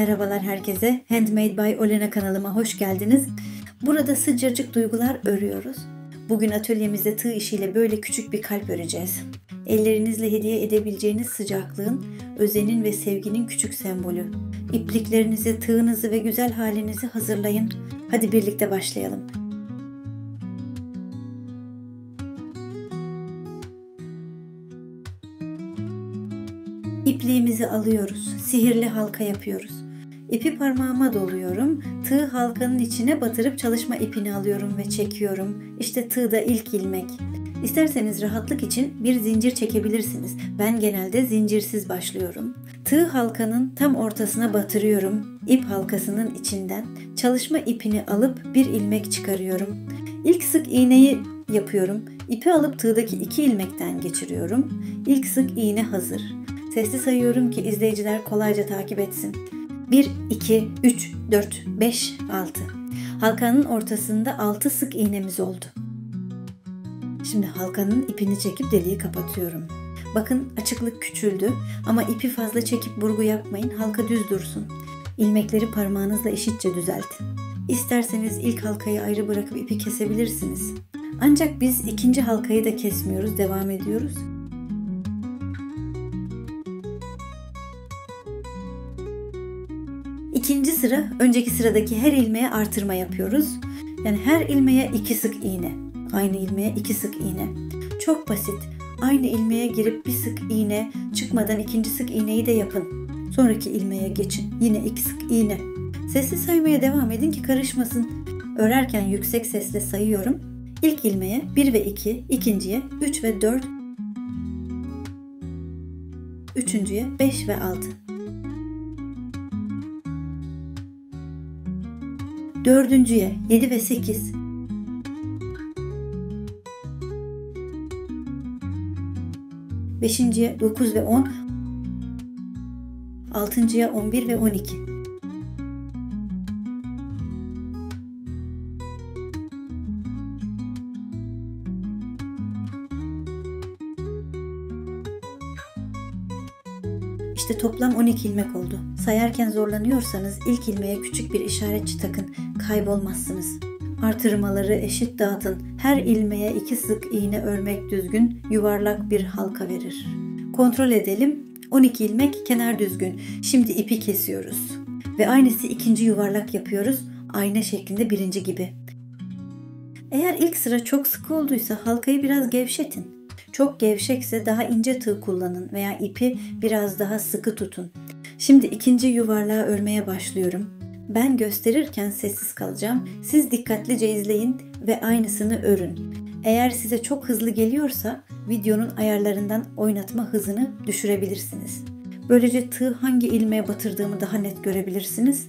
Merhabalar herkese. Handmade by Olena kanalıma hoş geldiniz. Burada sıcacık duygular örüyoruz. Bugün atölyemizde tığ işiyle böyle küçük bir kalp öreceğiz. Ellerinizle hediye edebileceğiniz sıcaklığın, özenin ve sevginin küçük sembolü. İpliklerinizi, tığınızı ve güzel halinizi hazırlayın. Hadi birlikte başlayalım. İpliğimizi alıyoruz. Sihirli halka yapıyoruz. İpi parmağıma doluyorum. Tığ halkanın içine batırıp çalışma ipini alıyorum ve çekiyorum. İşte tığda ilk ilmek. İsterseniz rahatlık için bir zincir çekebilirsiniz. Ben genelde zincirsiz başlıyorum. Tığ halkanın tam ortasına batırıyorum. İp halkasının içinden çalışma ipini alıp bir ilmek çıkarıyorum. İlk sık iğneyi yapıyorum. İpi alıp tığdaki 2 ilmekten geçiriyorum. İlk sık iğne hazır. Sesli sayıyorum ki izleyiciler kolayca takip etsin. 1, 2, 3, 4, 5, 6. Halkanın ortasında 6 sık iğnemiz oldu. Şimdi halkanın ipini çekip deliği kapatıyorum. Bakın açıklık küçüldü ama ipi fazla çekip burgu yapmayın. Halka düz dursun. İlmekleri parmağınızla eşitçe düzeltin. İsterseniz ilk halkayı ayrı bırakıp ipi kesebilirsiniz. Ancak biz ikinci halkayı da kesmiyoruz, devam ediyoruz. İkinci sıra, önceki sıradaki her ilmeğe artırma yapıyoruz. Yani her ilmeğe 2 sık iğne. Aynı ilmeğe 2 sık iğne. Çok basit. Aynı ilmeğe girip bir sık iğne, çıkmadan ikinci sık iğneyi de yapın. Sonraki ilmeğe geçin. Yine 2 sık iğne. Sesli saymaya devam edin ki karışmasın. Örerken yüksek sesle sayıyorum. İlk ilmeğe 1 ve 2, ikinciye 3 ve 4, üçüncüye 5 ve 6. Dördüncüye 7 ve 8. Beşinciye 9 ve 10. Altıncıya 11 ve 12. İşte toplam 12 ilmek oldu. Sayarken zorlanıyorsanız ilk ilmeğe küçük bir işaretçi takın. Kaybolmazsınız. Artırmaları eşit dağıtın. Her ilmeğe 2 sık iğne örmek düzgün, yuvarlak bir halka verir. Kontrol edelim. 12 ilmek, kenar düzgün. Şimdi ipi kesiyoruz. Ve aynısı ikinci yuvarlak yapıyoruz. Ayna şeklinde birinci gibi. Eğer ilk sıra çok sıkı olduysa halkayı biraz gevşetin. Çok gevşekse daha ince tığ kullanın veya ipi biraz daha sıkı tutun. Şimdi ikinci yuvarlağı örmeye başlıyorum. Ben gösterirken sessiz kalacağım. Siz dikkatlice izleyin ve aynısını örün. Eğer size çok hızlı geliyorsa videonun ayarlarından oynatma hızını düşürebilirsiniz. Böylece tığ hangi ilmeğe batırdığımı daha net görebilirsiniz.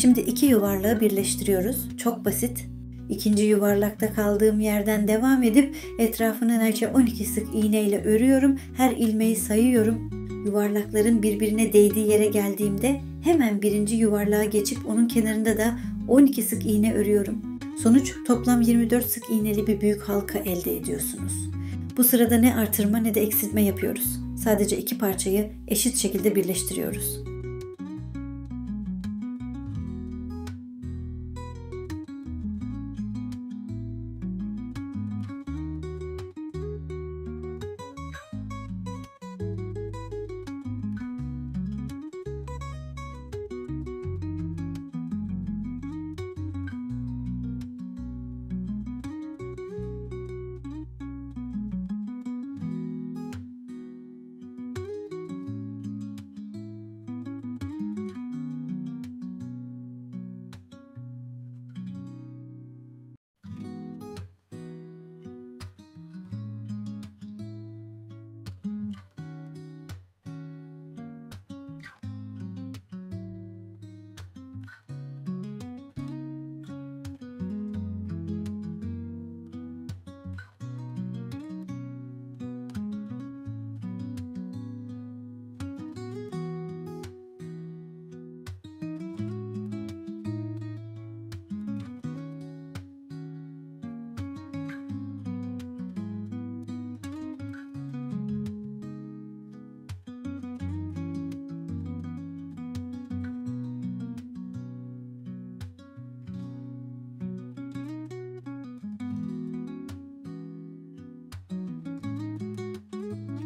Şimdi 2 yuvarlağı birleştiriyoruz. Çok basit. İkinci yuvarlakta kaldığım yerden devam edip etrafını neredeyse 12 sık iğne ile örüyorum. Her ilmeği sayıyorum. Yuvarlakların birbirine değdiği yere geldiğimde hemen birinci yuvarlığa geçip onun kenarında da 12 sık iğne örüyorum. Sonuç toplam 24 sık iğneli bir büyük halka elde ediyorsunuz. Bu sırada ne artırma ne de eksiltme yapıyoruz. Sadece iki parçayı eşit şekilde birleştiriyoruz.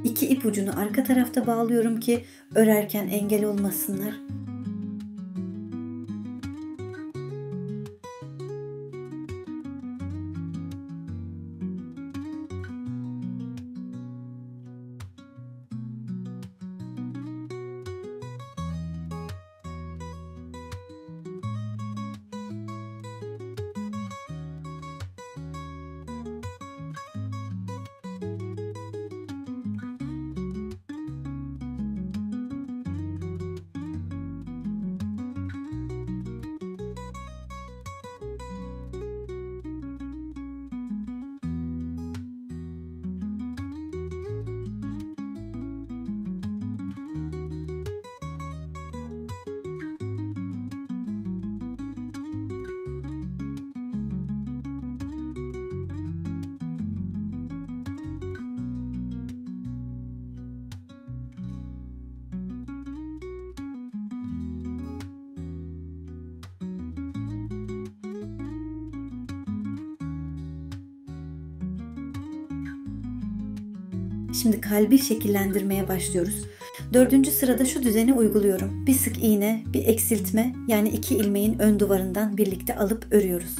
İki ip ucunu arka tarafta bağlıyorum ki örerken engel olmasınlar. Şimdi kalbi şekillendirmeye başlıyoruz. 4. sırada şu düzeni uyguluyorum. Bir sık iğne, bir eksiltme, yani 2 ilmeğin ön duvarından birlikte alıp örüyoruz.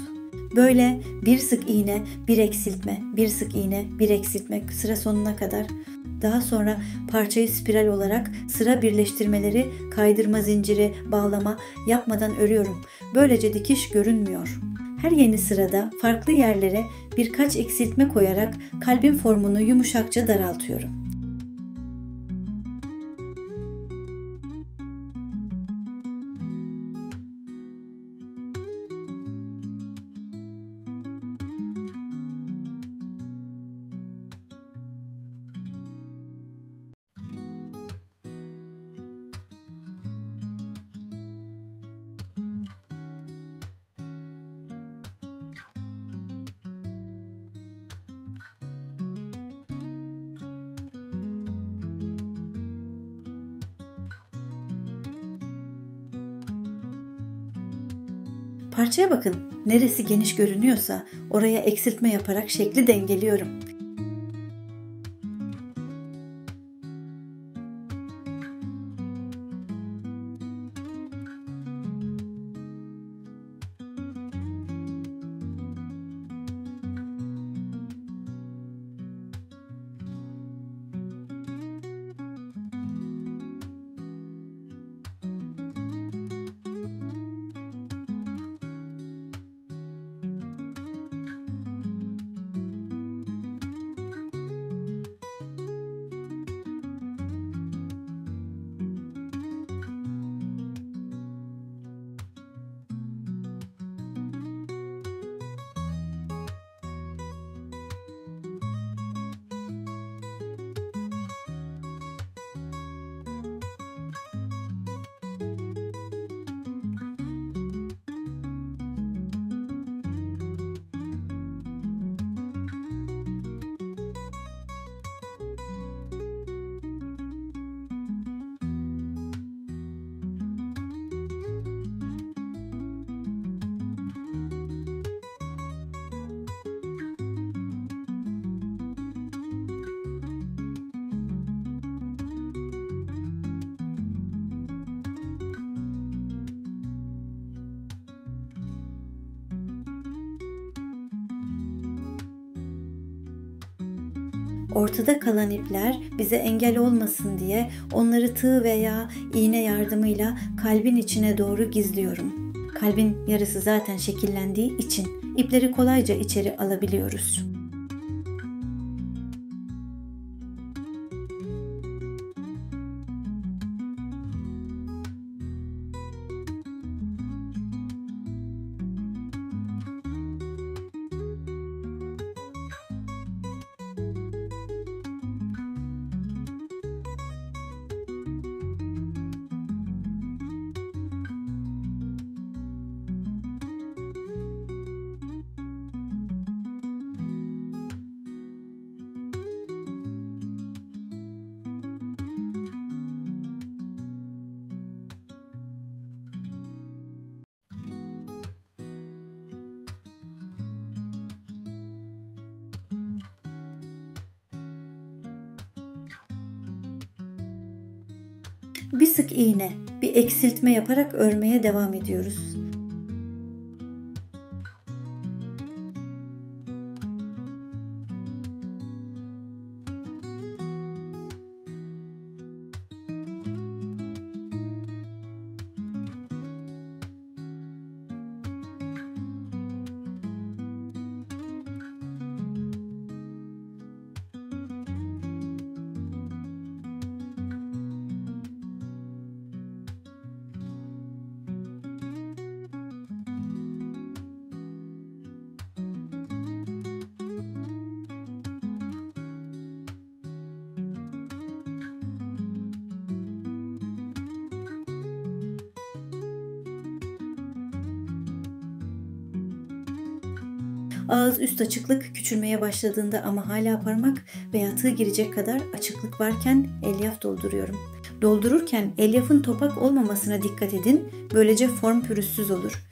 Böyle bir sık iğne, bir eksiltme, bir sık iğne, bir eksiltme sıra sonuna kadar. Daha sonra parçayı spiral olarak sıra birleştirmeleri, kaydırma zinciri, bağlama yapmadan örüyorum. Böylece dikiş görünmüyor. Her yeni sırada farklı yerlere birkaç eksiltme koyarak kalbin formunu yumuşakça daraltıyorum. Parçaya bakın, neresi geniş görünüyorsa oraya eksiltme yaparak şekli dengeliyorum. Ortada kalan ipler bize engel olmasın diye onları tığ veya iğne yardımıyla kalbin içine doğru gizliyorum. Kalbin yarısı zaten şekillendiği için ipleri kolayca içeri alabiliyoruz. Bir sık iğne, bir eksiltme yaparak örmeye devam ediyoruz. Ağız üst açıklık küçülmeye başladığında ama hala parmak veya tığ girecek kadar açıklık varken elyaf dolduruyorum. Doldururken elyafın topak olmamasına dikkat edin, böylece form pürüzsüz olur.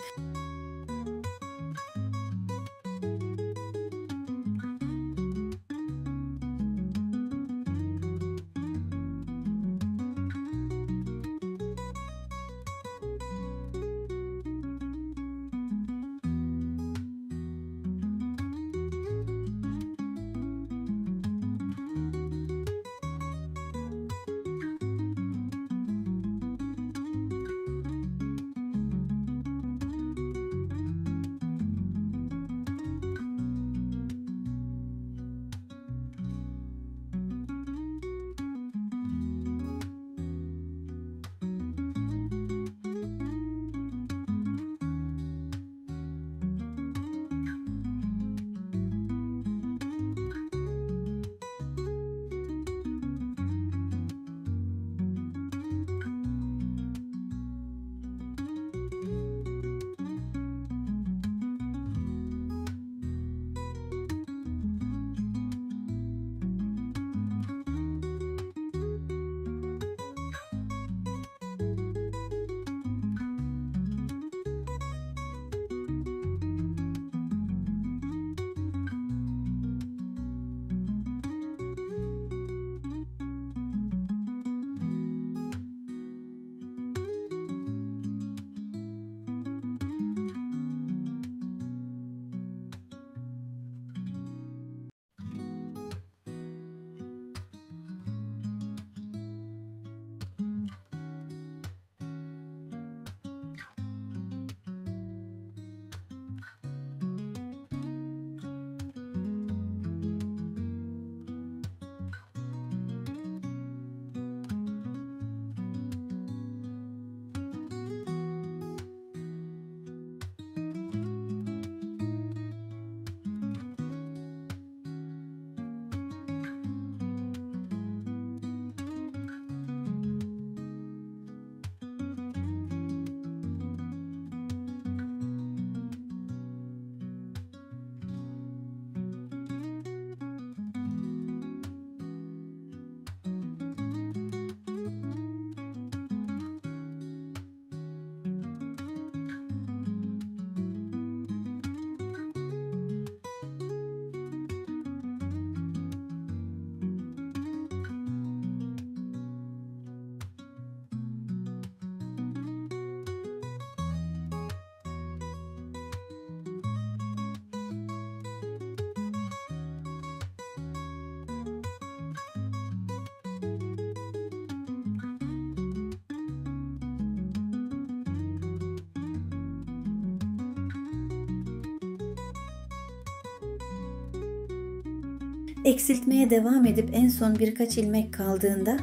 Eksiltmeye devam edip en son birkaç ilmek kaldığında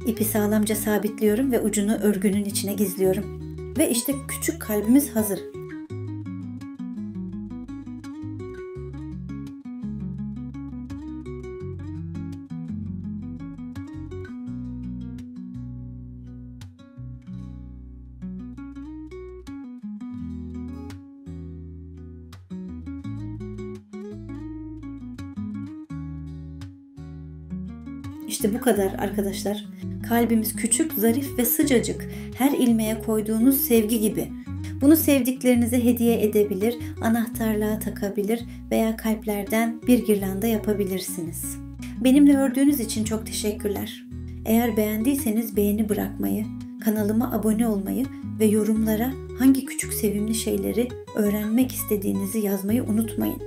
ipi sağlamca sabitliyorum ve ucunu örgünün içine gizliyorum. Ve işte küçük kalbimiz hazır. İşte bu kadar arkadaşlar. Kalbimiz küçük, zarif ve sıcacık. Her ilmeğe koyduğunuz sevgi gibi. Bunu sevdiklerinize hediye edebilir, anahtarlığa takabilir veya kalplerden bir girlanda yapabilirsiniz. Benimle ördüğünüz için çok teşekkürler. Eğer beğendiyseniz beğeni bırakmayı, kanalıma abone olmayı ve yorumlara hangi küçük sevimli şeyleri öğrenmek istediğinizi yazmayı unutmayın.